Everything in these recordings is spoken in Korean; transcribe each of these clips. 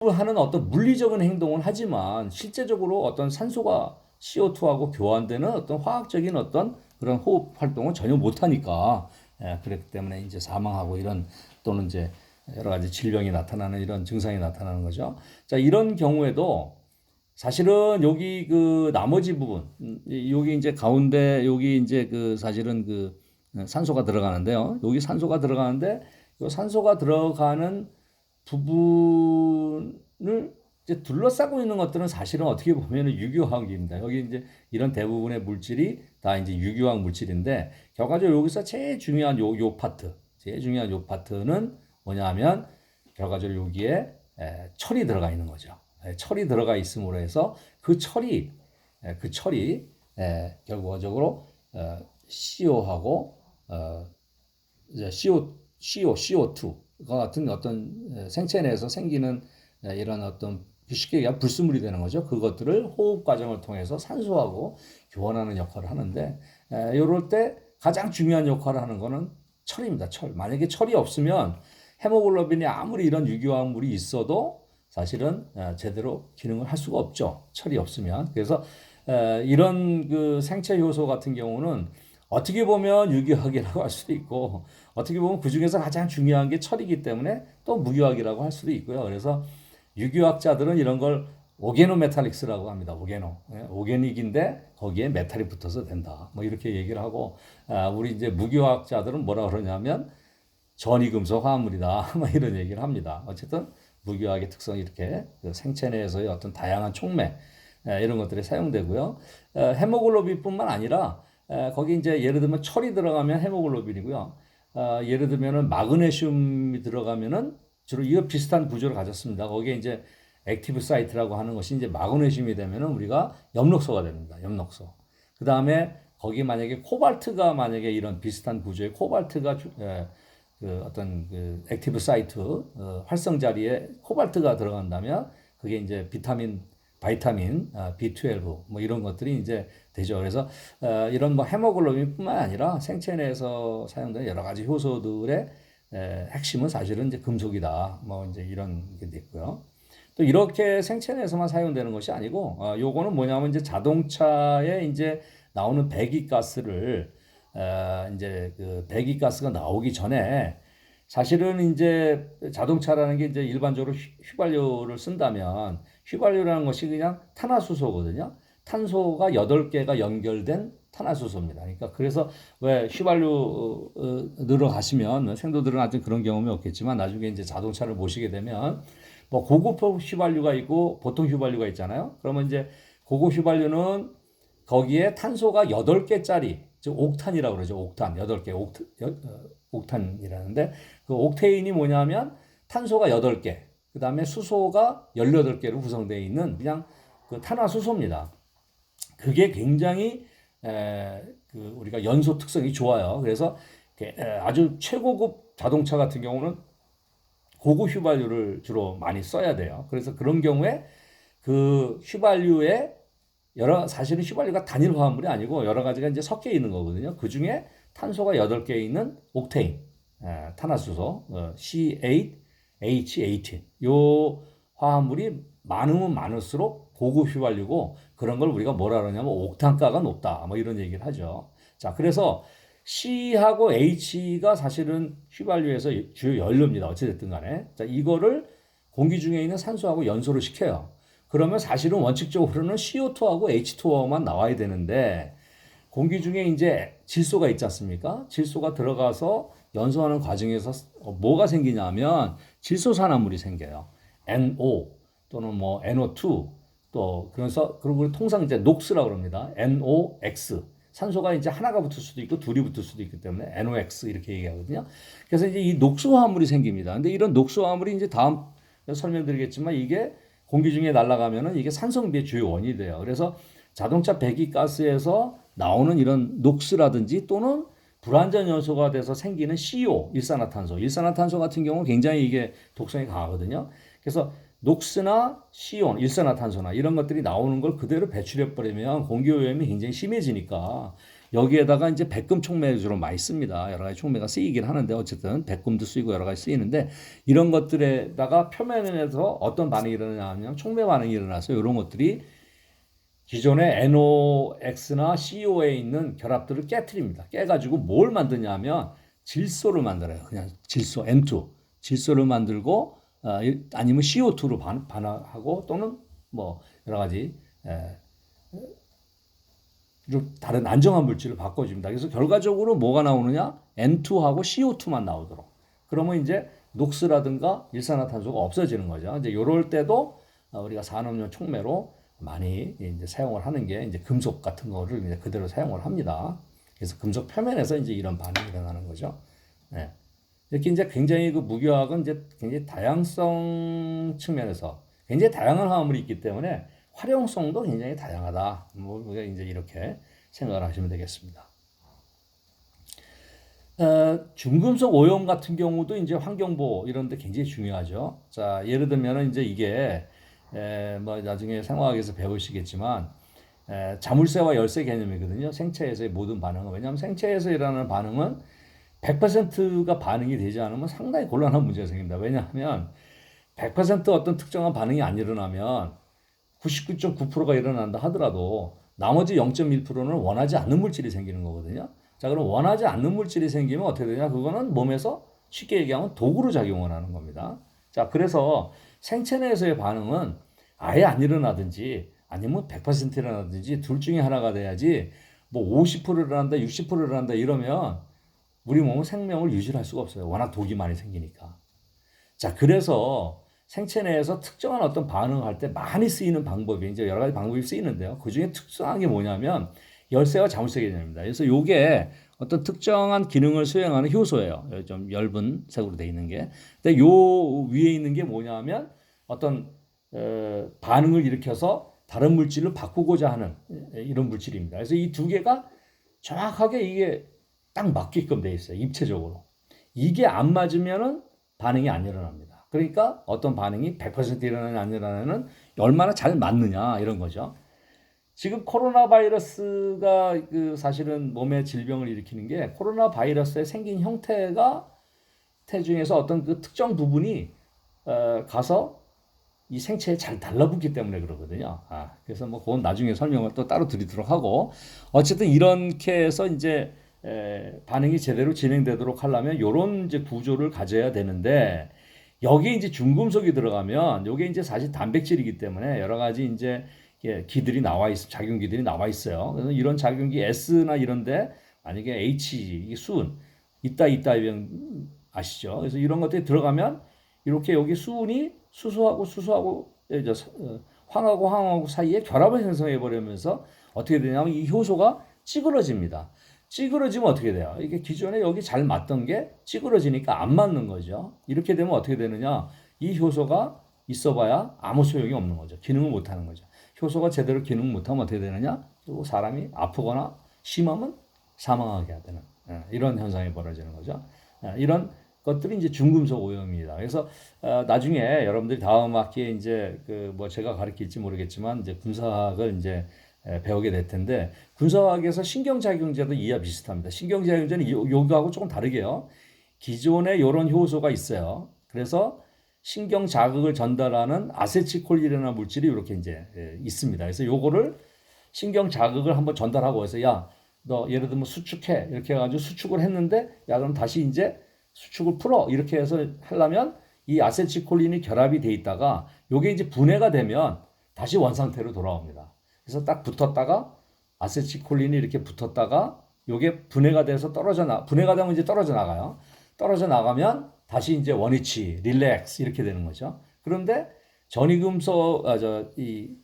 하는 어떤 물리적인 행동을 하지만 실제적으로 어떤 산소가 CO2하고 교환되는 어떤 화학적인 어떤 그런 호흡 활동을 전혀 못하니까 그렇기 때문에 이제 사망하고 이런 또는 이제 여러 가지 질병이 나타나는 이런 증상이 나타나는 거죠. 자, 이런 경우에도 사실은 여기 그 나머지 부분, 여기 이제 가운데 여기 이제 그 사실은 그 산소가 들어가는데요. 여기 산소가 들어가는데 이 산소가 들어가는 부분을 이제 둘러싸고 있는 것들은 사실은 어떻게 보면 유기화학입니다. 여기 이제 이런 대부분의 물질이 다 이제 유기화학 물질인데 결과적으로 여기서 제일 중요한 요 파트, 제일 중요한 요 파트는 뭐냐면 결과적으로 여기에 철이 들어가 있는 거죠. 철이 들어가 있음으로 해서 그 철이 결과적으로 CO하고 이제 CO2가 같은 어떤 생체 내에서 생기는 이런 어떤 쉽게 얘기하면 불순물이 되는 거죠. 그것들을 호흡 과정을 통해서 산소하고 교환하는 역할을 하는데 이럴 때 가장 중요한 역할을 하는 거는 철입니다. 철. 만약에 철이 없으면 헤모글로빈이 아무리 이런 유기화합물이 있어도 사실은 제대로 기능을 할 수가 없죠. 철이 없으면. 그래서 이런 그 생체 효소 같은 경우는 어떻게 보면 유기화학이라고 할 수도 있고 어떻게 보면 그 중에서 가장 중요한 게 철이기 때문에 또 무기화학이라고 할 수도 있고요. 그래서 유기화학자들은 이런 걸 오게노메탈릭스라고 합니다. 오게닉인데 거기에 메탈이 붙어서 된다. 뭐 이렇게 얘기를 하고 우리 이제 무기화학자들은 뭐라 그러냐면 전이금속 화합물이다. 뭐 이런 얘기를 합니다. 어쨌든 무기화학의 특성이 이렇게 그 생체 내에서의 어떤 다양한 촉매 이런 것들이 사용되고요. 헤모글로빈뿐만 아니라 거기 이제 예를 들면 철이 들어가면 헤모글로빈이고요. 예를 들면은 마그네슘이 들어가면은 주로 이거 비슷한 구조를 가졌습니다. 거기에 이제 액티브 사이트라고 하는 것이 이제 마그네슘이 되면은 우리가 엽록소가 됩니다. 엽록소. 그 다음에 거기 만약에 코발트가 만약에 이런 비슷한 구조의 코발트가 그 어떤 그 액티브 사이트 활성 자리에 코발트가 들어간다면 그게 이제 바이타민 B12 뭐 이런 것들이 이제 되죠. 그래서 이런 뭐 헤모글로빈뿐만 아니라 생체 내에서 사용되는 여러 가지 효소들의 핵심은 사실은 이제 금속이다. 뭐 이제 이런 게 있고요. 또 이렇게 생체 내에서만 사용되는 것이 아니고 요거는 뭐냐면 이제 자동차에 이제 나오는 배기가스를 이제 그 배기가스가 나오기 전에 사실은 이제 자동차라는 게 이제 일반적으로 휘발유를 쓴다면 휘발유라는 것이 그냥 탄화수소거든요. 탄소가 8개가 연결된 탄화수소입니다. 그러니까 그래서 왜 휘발유 늘어가시면 생도들은 아직 그런 경험이 없겠지만 나중에 이제 자동차를 모시게 되면 뭐 고급 휘발유가 있고 보통 휘발유가 있잖아요. 그러면 이제 고급 휘발유는 거기에 탄소가 8개짜리 즉 옥탄이라고 그러죠. 옥탄 8개 옥탄이라는데 그 옥테인이 뭐냐면 탄소가 8개 그다음에 수소가 18개로 구성되어 있는 그냥 그 탄화수소입니다. 그게 굉장히 그 우리가 연소 특성이 좋아요. 그래서 아주 최고급 자동차 같은 경우는 고급 휘발유를 주로 많이 써야 돼요. 그래서 그런 경우에 그 휘발유에 사실은 휘발유가 단일 화합물이 아니고 여러 가지가 이제 섞여 있는 거거든요. 그 중에 탄소가 8개 있는 옥테인, 탄화수소, C8H18. 요 화합물이 많으면 많을수록 고급 휘발유고 그런 걸 우리가 뭐라 그러냐면 옥탄가가 높다. 뭐 이런 얘기를 하죠. 자, 그래서 C하고 H가 사실은 휘발유에서 주요 연료입니다. 어찌됐든 간에. 자, 이거를 공기 중에 있는 산소하고 연소를 시켜요. 그러면 사실은 원칙적으로는 CO2하고 H2O만 나와야 되는데 공기 중에 이제 질소가 있지 않습니까? 질소가 들어가서 연소하는 과정에서 뭐가 생기냐면 질소산화물이 생겨요. NO 또는 뭐 NO2 또 그래서 그리고 통상 이제 녹스라고 그럽니다. NOx 산소가 이제 하나가 붙을 수도 있고 둘이 붙을 수도 있기 때문에 NOx 이렇게 얘기하거든요. 그래서 이제 이 녹수 화합물이 생깁니다. 근데 이런 녹수 화합물이 이제 다음 설명드리겠지만 이게 공기 중에 날아가면은 이게 산성비의 주요 원인이 돼요. 그래서 자동차 배기가스에서 나오는 이런 녹스라든지 또는 불완전 연소가 돼서 생기는 CO, 일산화탄소. 일산화탄소 같은 경우는 굉장히 이게 독성이 강하거든요. 그래서 녹스나 CO, 일산화탄소나 이런 것들이 나오는 걸 그대로 배출해 버리면 공기 오염이 굉장히 심해지니까 여기에다가 이제 백금 촉매 주로 많이 씁니다. 여러 가지 촉매가 쓰이긴 하는데 어쨌든 백금도 쓰이고 여러 가지 쓰이는데 이런 것들에다가 표면에서 어떤 반응이 일어나냐면 촉매 반응이 일어나서 이런 것들이 기존의 NOx나 CO에 있는 결합들을 깨트립니다. 깨가지고 뭘 만드냐면 질소를 만들어요. 그냥 질소 N2 질소를 만들고 아니면 CO2로 반응하고 또는 뭐 여러 가지 다른 안정한 물질을 바꿔줍니다. 그래서 결과적으로 뭐가 나오느냐? N2하고 CO2만 나오도록. 그러면 이제 녹스라든가 일산화탄소가 없어지는 거죠. 이제 이럴 때도 우리가 산업용 촉매로 많이 이제 사용을 하는 게 이제 금속 같은 거를 이제 그대로 사용을 합니다. 그래서 금속 표면에서 이제 이런 반응이 일어나는 거죠. 네. 이렇게 이제 굉장히 그 무기화학은 이제 굉장히 다양성 측면에서 굉장히 다양한 화합물이 있기 때문에 활용성도 굉장히 다양하다. 뭐 우리가 이제 이렇게 생각을 하시면 되겠습니다. 중금속 오염 같은 경우도 이제 환경보호 이런 데 굉장히 중요하죠. 자, 예를 들면 이제 이게 뭐 나중에 생화학에서 배우시겠지만 자물쇠와 열쇠 개념이거든요. 생체에서의 모든 반응은. 왜냐하면 생체에서 일어나는 반응은 100%가 반응이 되지 않으면 상당히 곤란한 문제가 생깁니다. 왜냐하면 100% 어떤 특정한 반응이 안 일어나면 99.9%가 일어난다 하더라도 나머지 0.1%는 원하지 않는 물질이 생기는 거거든요. 자, 그럼 원하지 않는 물질이 생기면 어떻게 되냐? 그거는 몸에서 쉽게 얘기하면 도구로 작용을 하는 겁니다. 자, 그래서 생체 내에서의 반응은 아예 안 일어나든지 아니면 100% 일어나든지 둘 중에 하나가 돼야지 뭐 50% 일어난다, 60% 일어난다 이러면 우리 몸은 생명을 유지할 수가 없어요. 워낙 독이 많이 생기니까. 자, 그래서 생체 내에서 특정한 어떤 반응을 할 때 많이 쓰이는 방법이 이제 여러 가지 방법이 쓰이는데요. 그 중에 특수한 게 뭐냐면 열쇠와 자물쇠 개념입니다. 그래서 요게 어떤 특정한 기능을 수행하는 효소예요. 좀 엷은 색으로 되어 있는 게. 근데 요 위에 있는 게 뭐냐면 어떤 반응을 일으켜서 다른 물질을 바꾸고자 하는 이런 물질입니다. 그래서 이 두 개가 정확하게 이게 딱 맞게끔 돼 있어요. 입체적으로. 이게 안 맞으면은 반응이 안 일어납니다. 그러니까 어떤 반응이 100% 일어나냐 안 일어나냐는 얼마나 잘 맞느냐 이런 거죠. 지금 코로나 바이러스가 그 사실은 몸에 질병을 일으키는 게 코로나 바이러스의 생긴 형태가 태중에서 어떤 그 특정 부분이 가서 이 생체에 잘 달라붙기 때문에 그러거든요. 그래서 뭐 그건 나중에 설명을 또 따로 드리도록 하고 어쨌든 이렇게 해서 이제 반응이 제대로 진행되도록 하려면 이런 이제 구조를 가져야 되는데 여기에 이제 중금속이 들어가면 이게 이제 사실 단백질이기 때문에 여러 가지 이제 기들이 나와 있어 작용기들이 나와 있어요. 그래서 이런 작용기 S나 이런데 만약에 H 이게 수은 있다 이런 아시죠? 그래서 이런 것들이 들어가면 이렇게 여기 수은이 수소하고 황하고 황하고 사이에 결합을 형성해 버리면서 어떻게 되냐면 이 효소가 찌그러집니다. 찌그러지면 어떻게 돼요? 이게 기존에 여기 잘 맞던 게 찌그러지니까 안 맞는 거죠. 이렇게 되면 어떻게 되느냐? 이 효소가 있어봐야 아무 소용이 없는 거죠. 기능을 못 하는 거죠. 효소가 제대로 기능 못하면 어떻게 되느냐? 또 사람이 아프거나 심하면 사망하게 되는 이런 현상이 벌어지는 거죠. 이런 것들이 이제 중금속 오염입니다. 그래서 나중에 여러분들이 다음 학기에 이제 그 뭐 제가 가르칠지 모르겠지만 이제 군사학을 이제 배우게 될 텐데 군사학에서 신경작용제도 이와 비슷합니다. 신경작용제는 여기하고 조금 다르게요. 기존에 이런 효소가 있어요. 그래서 신경 자극을 전달하는 아세틸콜린이라는 물질이 이렇게 이제 있습니다. 그래서 요거를 신경 자극을 한번 전달하고 해서 야, 너 예를 들면 수축해 이렇게 해가지고 수축을 했는데 야 그럼 다시 이제 수축을 풀어 이렇게 해서 하려면 이 아세틸콜린이 결합이 돼 있다가 요게 이제 분해가 되면 다시 원상태로 돌아옵니다. 그래서 딱 붙었다가 아세틸콜린이 이렇게 붙었다가 요게 분해가 돼서 분해가 되면 이제 떨어져 나가요. 떨어져 나가면 다시 이제 원위치, 릴렉스 이렇게 되는 거죠. 그런데 전이금속 이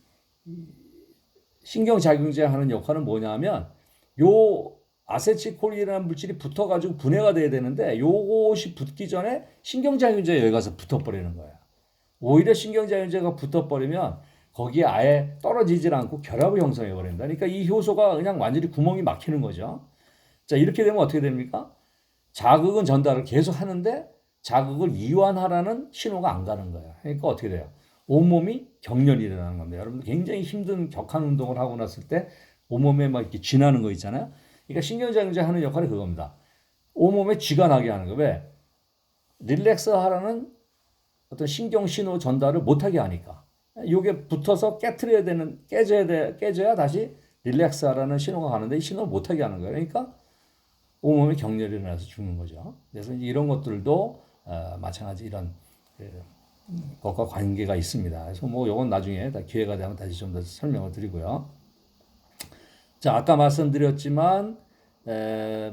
신경작용제 하는 역할은 뭐냐면 요 아세틸콜린이라는 물질이 붙어가지고 분해가 돼야 되는데 요것이 붙기 전에 신경작용제에 여기 가서 붙어버리는 거예요. 오히려 신경작용제가 붙어버리면 거기에 아예 떨어지질 않고 결합을 형성해 버린다. 그러니까 이 효소가 그냥 완전히 구멍이 막히는 거죠. 자, 이렇게 되면 어떻게 됩니까? 자극은 전달을 계속 하는데 자극을 이완하라는 신호가 안 가는 거예요. 그러니까 어떻게 돼요? 온몸이 경련이 일어나는 겁니다. 여러분 굉장히 힘든 격한 운동을 하고 났을 때 온몸에 막 이렇게 쥐나는 거 있잖아요. 그러니까 신경장애가 하는 역할이 그겁니다. 온몸에 쥐가 나게 하는 거. 왜? 릴렉스 하라는 어떤 신경 신호 전달을 못하게 하니까. 이게 붙어서 깨져야 다시 릴렉스 하라는 신호가 가는데 이 신호를 못하게 하는 거예요. 그러니까 온몸에 격렬이 일어나서 죽는 거죠. 그래서 이런 것들도 마찬가지 이런 것과 관계가 있습니다. 그래서 뭐 이건 나중에 기회가 되면 다시 좀 더 설명을 드리고요. 자, 아까 말씀드렸지만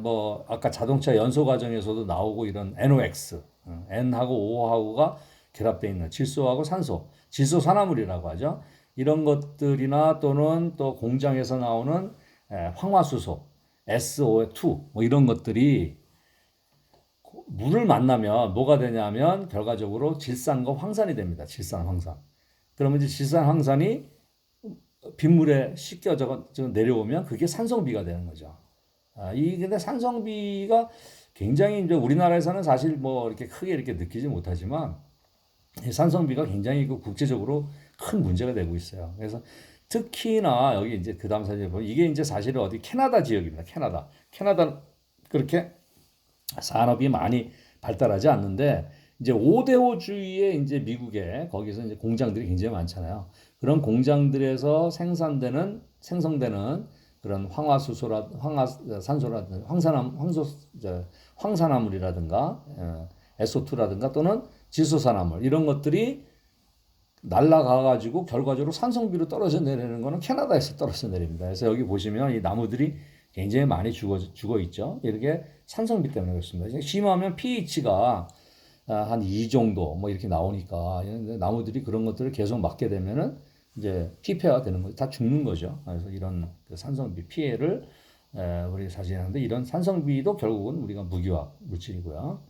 뭐 아까 자동차 연소 과정에서도 나오고 이런 NOx, N하고 O하고가 결합되어 있는 질소하고 산소, 질소산화물이라고 하죠. 이런 것들이나 또는 또 공장에서 나오는 황화수소, SO2 뭐 이런 것들이 물을 만나면 뭐가 되냐면 결과적으로 질산과 황산이 됩니다. 질산, 황산. 그러면 이제 질산, 황산이 빗물에 씻겨져 내려오면 그게 산성비가 되는 거죠. 근데 산성비가 굉장히 이제 우리나라에서는 사실 뭐 이렇게 크게 이렇게 느끼지 못하지만 산성비가 굉장히 국제적으로 큰 문제가 되고 있어요. 그래서 특히나 여기 이제 그 다음 사진에 보면 이게 이제 사실은 어디 캐나다 지역입니다. 캐나다 그렇게 산업이 많이 발달하지 않는데 이제 5대5주의의 이제 미국에 거기서 이제 공장들이 굉장히 많잖아요. 그런 공장들에서 생성되는 그런 황화산소라든가 황산화물이라든가 SO2라든가 또는 질소산화물 이런 것들이 날아가가지고 결과적으로 산성비로 떨어져 내리는 거는 캐나다에서 떨어져 내립니다. 그래서 여기 보시면 이 나무들이 굉장히 많이 죽어 있죠. 이렇게 산성비 때문에 그렇습니다. 심하면 pH가 한 2 정도 뭐 이렇게 나오니까 나무들이 그런 것들을 계속 맞게 되면은 이제 피폐화 되는 거죠. 다 죽는 거죠. 그래서 이런 그 산성비 피해를 우리 사실하는데 이런 산성비도 결국은 우리가 무기화 물질이고요.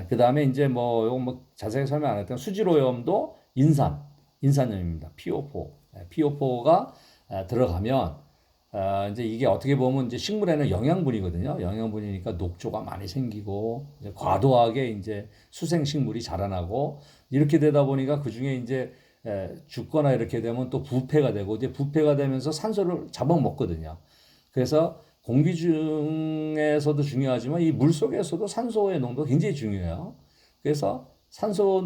그 다음에 이제 뭐 요거 뭐 자세히 설명 안 했던 수질오염도 인산염입니다. PO4. PO4가 들어가면 이제 이게 어떻게 보면 이제 식물에는 영양분이거든요. 영양분이니까 녹조가 많이 생기고 이제 과도하게 이제 수생 식물이 자라나고 이렇게 되다 보니까 그 중에 이제 죽거나 이렇게 되면 또 부패가 되고 이제 부패가 되면서 산소를 잡아먹거든요. 그래서 공기 중에서도 중요하지만 이 물 속에서도 산소의 농도가 굉장히 중요해요. 그래서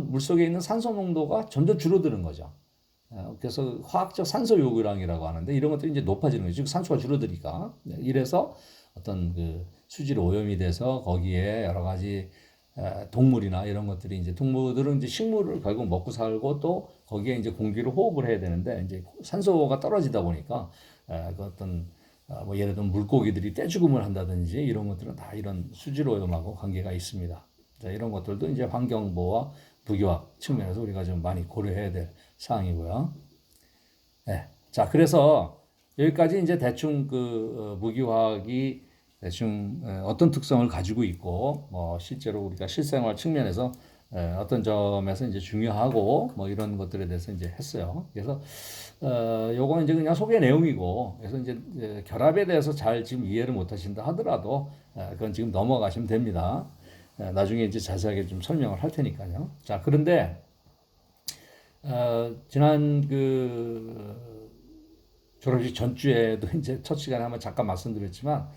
물 속에 있는 산소 농도가 점점 줄어드는 거죠. 그래서 화학적 산소 요구량이라고 하는데 이런 것들이 이제 높아지는 거죠. 즉 산소가 줄어드니까. 이래서 어떤 그 수질 오염이 돼서 거기에 여러 가지 동물이나 이런 것들이 이제 동물들은 이제 식물을 결국 먹고 살고 또 거기에 이제 공기를 호흡을 해야 되는데 이제 산소가 떨어지다 보니까 그 어떤 뭐 예를 들면 물고기들이 떼죽음을 한다든지 이런 것들은 다 이런 수질 오염하고 관계가 있습니다. 자, 이런 것들도 이제 환경보호와 무기화 측면에서 우리가 좀 많이 고려해야 될 사항이고요. 네. 자, 그래서 여기까지 이제 대충 그 무기화학이 대충 어떤 특성을 가지고 있고 뭐 실제로 우리가 실생활 측면에서 어떤 점에서 이제 중요하고 뭐 이런 것들에 대해서 이제 했어요. 그래서 요거는 이제 그냥 소개 내용이고 그래서 이제 결합에 대해서 잘 지금 이해를 못 하신다 하더라도 그건 지금 넘어가시면 됩니다. 나중에 이제 자세하게 좀 설명을 할 테니까요. 자, 그런데 지난 그 졸업식 전주에도 이제 첫 시간에 한번 잠깐 말씀드렸지만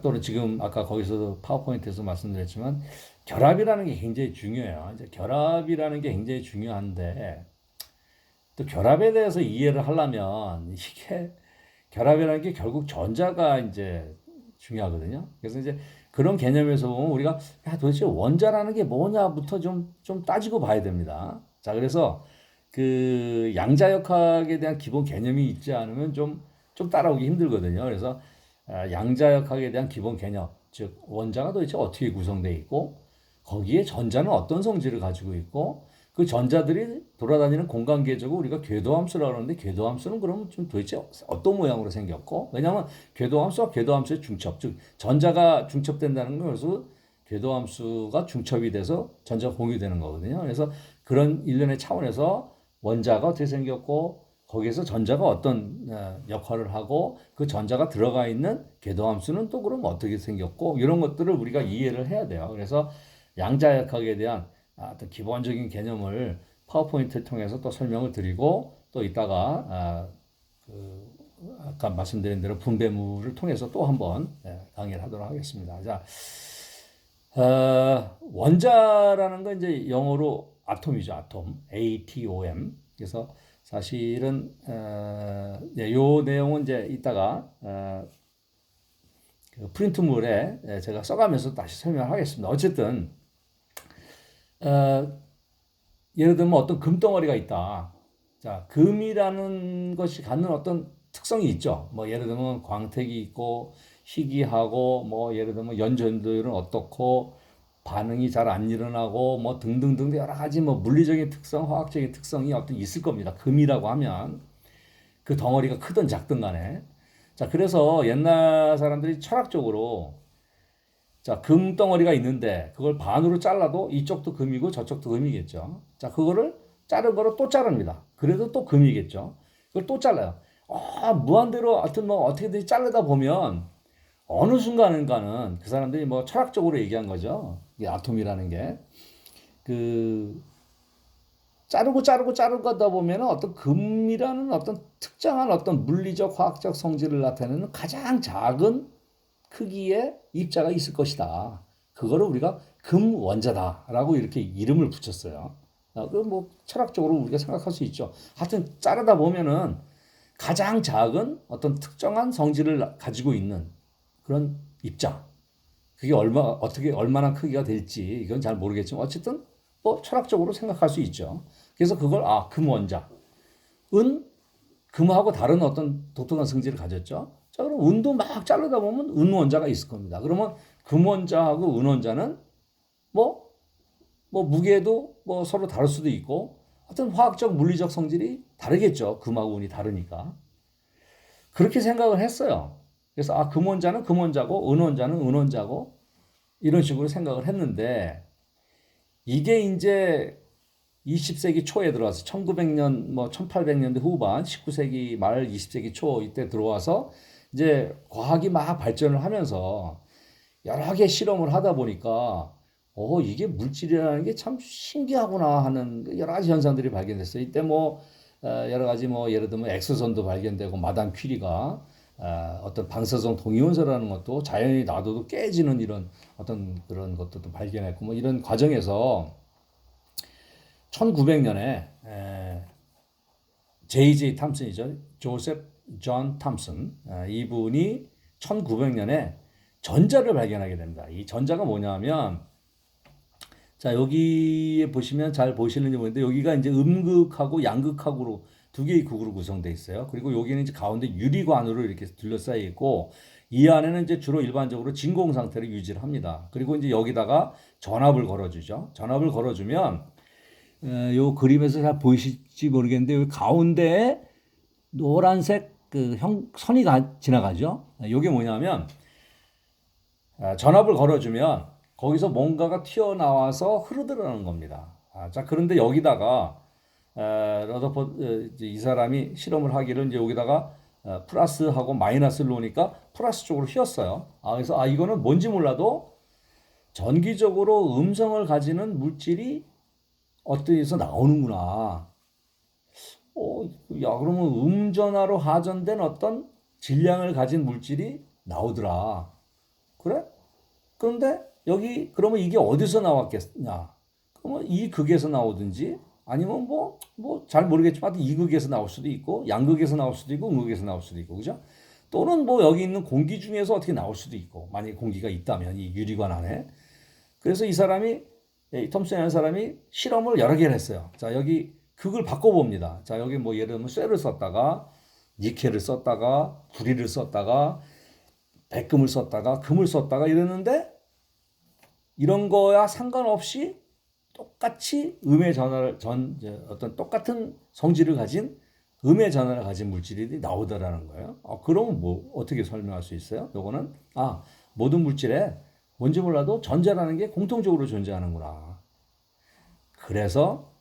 또는 지금 아까 거기서도 파워포인트에서 말씀드렸지만 결합이라는 게 굉장히 중요해요. 이제 결합이라는 게 굉장히 중요한데 또 결합에 대해서 이해를 하려면 이게 결합이라는 게 결국 전자가 이제 중요하거든요. 그래서 이제 그런 개념에서 보면 우리가 도대체 원자라는 게 뭐냐부터 좀 따지고 봐야 됩니다. 자, 그래서 그 양자역학에 대한 기본 개념이 있지 않으면 좀 따라오기 힘들거든요. 그래서 양자역학에 대한 기본 개념, 즉 원자가 도대체 어떻게 구성되어 있고 거기에 전자는 어떤 성질을 가지고 있고 그 전자들이 돌아다니는 공간계적으로 우리가 궤도함수라고 하는데 궤도함수는 그러면 좀 도대체 어떤 모양으로 생겼고 왜냐하면 궤도함수와 궤도함수의 중첩 즉 전자가 중첩된다는 건 그래서 궤도함수가 중첩이 돼서 전자가 공유되는 거거든요. 그래서 그런 일련의 차원에서 원자가 어떻게 생겼고 거기에서 전자가 어떤 역할을 하고 그 전자가 들어가 있는 궤도함수는 또 그럼 어떻게 생겼고 이런 것들을 우리가 이해를 해야 돼요. 그래서 양자역학에 대한 어떤 기본적인 개념을 파워포인트를 통해서 또 설명을 드리고 또 이따가 그 아까 말씀드린 대로 분배물을 통해서 또 한번 강의를 하도록 하겠습니다. 자, 원자라는 건 이제 영어로 아톰이죠, 아톰, ATOM. 그래서 사실은 요 내용은 이제 이따가 그 프린트물에 제가 써가면서 다시 설명하겠습니다. 어쨌든 예를 들면 어떤 금덩어리가 있다. 자, 금이라는 것이 갖는 어떤 특성이 있죠. 뭐 예를 들면 광택이 있고 희귀하고 뭐 예를 들면 연전도율은 어떻고 반응이 잘 안 일어나고 뭐 등등등 여러 가지 뭐 물리적인 특성, 화학적인 특성이 어떤 있을 겁니다. 금이라고 하면 그 덩어리가 크든 작든 간에. 자, 그래서 옛날 사람들이 철학적으로 자, 금 덩어리가 있는데 그걸 반으로 잘라도 이쪽도 금이고 저쪽도 금이겠죠. 자, 그거를 자른 거로 또 자릅니다. 그래도 또 금이겠죠. 그걸 또 잘라요. 무한대로 하여튼 뭐 어떻게든지 자르다 보면 어느 순간인가는 그 사람들이 뭐 철학적으로 얘기한 거죠. 이 아톰이라는 게. 그 자르다 보면 어떤 금이라는 어떤 특정한 어떤 물리적 화학적 성질을 나타내는 가장 작은 크기의 입자가 있을 것이다. 그거를 우리가 금원자다라고 이렇게 이름을 붙였어요. 그뭐 철학적으로 우리가 생각할 수 있죠. 하여튼 자르다 보면은 가장 작은 어떤 특정한 성질을 가지고 있는 그런 입자. 그게 얼마나 크기가 될지 이건 잘 모르겠지만 어쨌든 뭐 철학적으로 생각할 수 있죠. 그래서 그걸 금원자. 금하고 다른 어떤 독특한 성질을 가졌죠. 자, 그럼 은도 막 자르다 보면 은원자가 있을 겁니다. 그러면 금원자하고 은원자는 뭐, 무게도 뭐 서로 다를 수도 있고, 하여튼 화학적, 물리적 성질이 다르겠죠. 금하고 은이 다르니까. 그렇게 생각을 했어요. 그래서 금원자는 금원자고, 은원자는 은원자고, 이런 식으로 생각을 했는데, 이게 이제 20세기 초에 들어와서 1900년, 뭐 1800년대 후반, 19세기 말 20세기 초 이때 들어와서 이제 과학이 막 발전을 하면서 여러 개 실험을 하다 보니까 이게 물질이라는 게 참 신기하구나 하는 여러 가지 현상들이 발견됐어요. 이때 뭐 여러 가지 뭐 예를 들면 엑소선도 발견되고 마담 퀴리가 어떤 방사성 동위원소라는 것도 자연히 놔둬도 깨지는 이런 어떤 그런 것들도 발견했고 뭐 이런 과정에서 1900년에 J.J. 탐슨이죠. 조셉 존 탐슨. 이분이 1900년에 전자를 발견하게 됩니다. 이 전자가 뭐냐면 자, 여기에 보시면 잘 보시는지 모르겠는데 여기가 이제 음극하고 양극하고로 두 개의 극으로 구성되어 있어요. 그리고 여기는 이제 가운데 유리관으로 이렇게 둘러싸여 있고 이 안에는 이제 주로 일반적으로 진공 상태를 유지를 합니다. 그리고 이제 여기다가 전압을 걸어주죠. 전압을 걸어주면 요 그림에서 잘 보이실지 모르겠는데 여기 가운데에 노란색 선이 지나가죠. 이게 뭐냐면 전압을 걸어주면 거기서 뭔가가 튀어나와서 흐르더라는 겁니다. 자, 그런데 여기다가 러더포드 이 사람이 실험을 하기를 이제 여기다가 플러스하고 마이너스를 놓으니까 플러스 쪽으로 휘었어요. 그래서 이거는 뭔지 몰라도 전기적으로 음성을 가지는 물질이 어디서 나오는구나. 그러면 음전하로 하전된 어떤 질량을 가진 물질이 나오더라. 그래? 그런데 그러면 이게 어디서 나왔겠냐? 그러면 이 극에서 나오든지 아니면 잘 모르겠지만 이 극에서 나올 수도 있고 양극에서 나올 수도 있고 음극에서 나올 수도 있고 그죠? 또는 뭐 여기 있는 공기 중에서 어떻게 나올 수도 있고 만약에 공기가 있다면 이 유리관 안에. 그래서 이 사람이 톰슨이라는 사람이 실험을 여러 개를 했어요. 자, 여기 극을 바꿔봅니다. 자, 여기 뭐 예를 들면 쇠를 썼다가 니켈을 썼다가 구리를 썼다가 백금을 썼다가 금을 썼다가 이랬는데 이런 거야 상관없이 똑같이 어떤 똑같은 성질을 가진 음의 전하를 가진 물질이 나오더라는 거예요. 그러면 뭐 어떻게 설명할 수 있어요? 요거는 모든 물질에 뭔지 몰라도 전자라는 게 공통적으로 존재하는구나. 그래서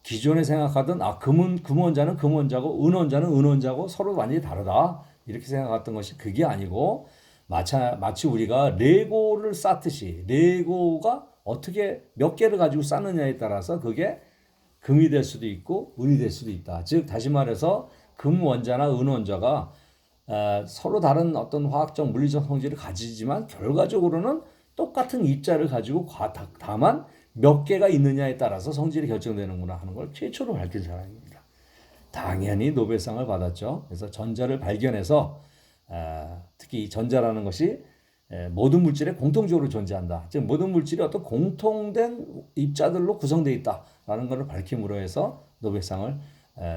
기존에 생각하던 금은 금원자는 금원자고 은원자는 은원자고 서로 완전히 다르다. 이렇게 생각했던 것이 그게 아니고 마치 우리가 레고를 쌓듯이 레고가 어떻게 몇 개를 가지고 쌓느냐에 따라서 그게 금이 될 수도 있고 은이 될 수도 있다. 즉 다시 말해서 금원자나 은원자가 서로 다른 어떤 화학적 물리적 성질을 가지지만 결과적으로는 똑같은 입자를 가지고 다만 몇 개가 있느냐에 따라서 성질이 결정되는구나 하는 걸 최초로 밝힌 사람입니다. 당연히 노벨상을 받았죠. 그래서 전자를 발견해서 특히 이 전자라는 것이 모든 물질에 공통적으로 존재한다. 즉 모든 물질이 어떤 공통된 입자들로 구성되어 있다라는 것을 밝힘으로 해서 노벨상을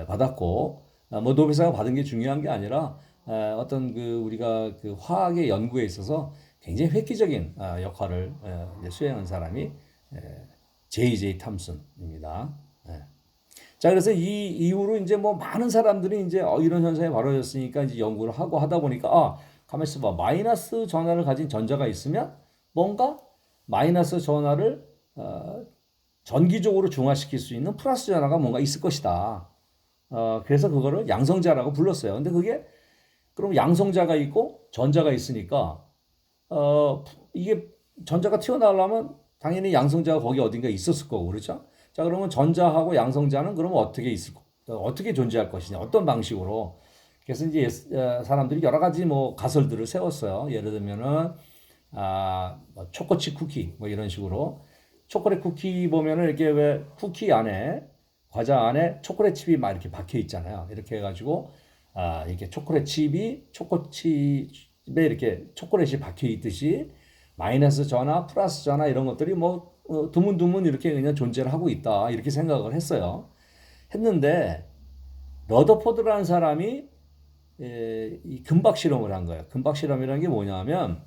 받았고, 뭐 노벨상을 받은 게 중요한 게 아니라 어떤 그 우리가 그 화학의 연구에 있어서 굉장히 획기적인 역할을 수행한 사람이 J.J. 탐슨입니다. 자, 그래서 이 이후로 이제 뭐 많은 사람들이 이제 이런 현상이 벌어졌으니까 이제 연구를 하고 하다 보니까 가만 있어봐. 마이너스 전하를 가진 전자가 있으면 뭔가 마이너스 전하를 전기적으로 중화시킬 수 있는 플러스 전하가 뭔가 있을 것이다. 그래서 그거를 양성자라고 불렀어요. 근데 그게 그럼 양성자가 있고 전자가 있으니까 이게 전자가 튀어나오려면 당연히 양성자가 거기 어딘가 있었을 거고 그렇죠? 자, 그러면 전자하고 양성자는 그러면 어떻게 존재할 것이냐, 어떤 방식으로. 그래서 이제 사람들이 여러 가지 뭐 가설들을 세웠어요. 예를 들면은 뭐 초코칩 쿠키 뭐 이런 식으로 초콜릿 쿠키 보면은 이렇게 왜 쿠키 안에 과자 안에 초콜릿 칩이 막 이렇게 박혀 있잖아요. 이렇게 해가지고 이렇게 초코칩에 이렇게 초콜릿이 박혀 있듯이 마이너스 전화, 플러스 전화 이런 것들이 뭐 드문드문 이렇게 그냥 존재를 하고 있다 이렇게 생각을 했는데 러더포드라는 사람이 이 금박 실험을 한 거예요. 금박 실험이라는 게 뭐냐면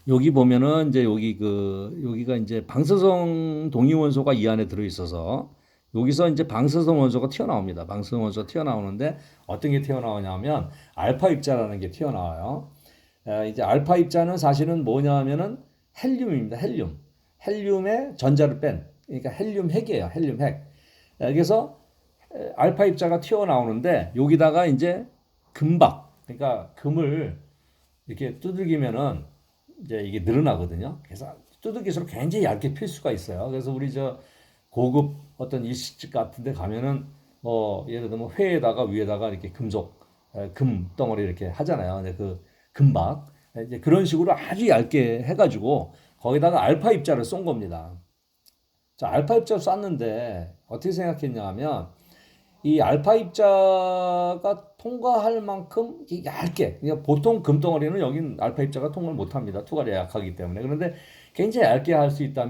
여기 보면은 이제 여기가 이제 방사성 동위원소가 이 안에 들어 있어서 여기서 이제 방사성 원소가 튀어나옵니다. 방사성 원소가 튀어나오는데 어떤 게 튀어나오냐면 알파 입자라는 게 튀어나와요. 이제 알파 입자는 사실은 뭐냐면은 헬륨입니다. 헬륨에 전자를 뺀, 그러니까 헬륨 핵이에요. 헬륨 핵. 그래서 알파 입자가 튀어나오는데 여기다가 이제 금박, 그러니까 금을 이렇게 두들기면은 이제 이게 늘어나거든요. 그래서 두들기수록 굉장히 얇게 필 수가 있어요. 그래서 우리 저 고급 어떤 일식집 같은 데 가면은 뭐 예를 들면 회에다가 위에다가 이렇게 금 덩어리 이렇게 하잖아요. 근데 그 금박 이제 그런 식으로 아주 얇게 해가지고 거기다가 알파 입자를 쏜 겁니다. 자, 알파 입자를 쐈는데 어떻게 생각했냐 하면 이 알파 입자가 통과할 만큼 얇게, 그러니까 보통 금덩어리는 여긴 알파 입자가 통과를 못합니다. 투과가 약하기 때문에. 그런데 굉장히 얇게 할 수 있다면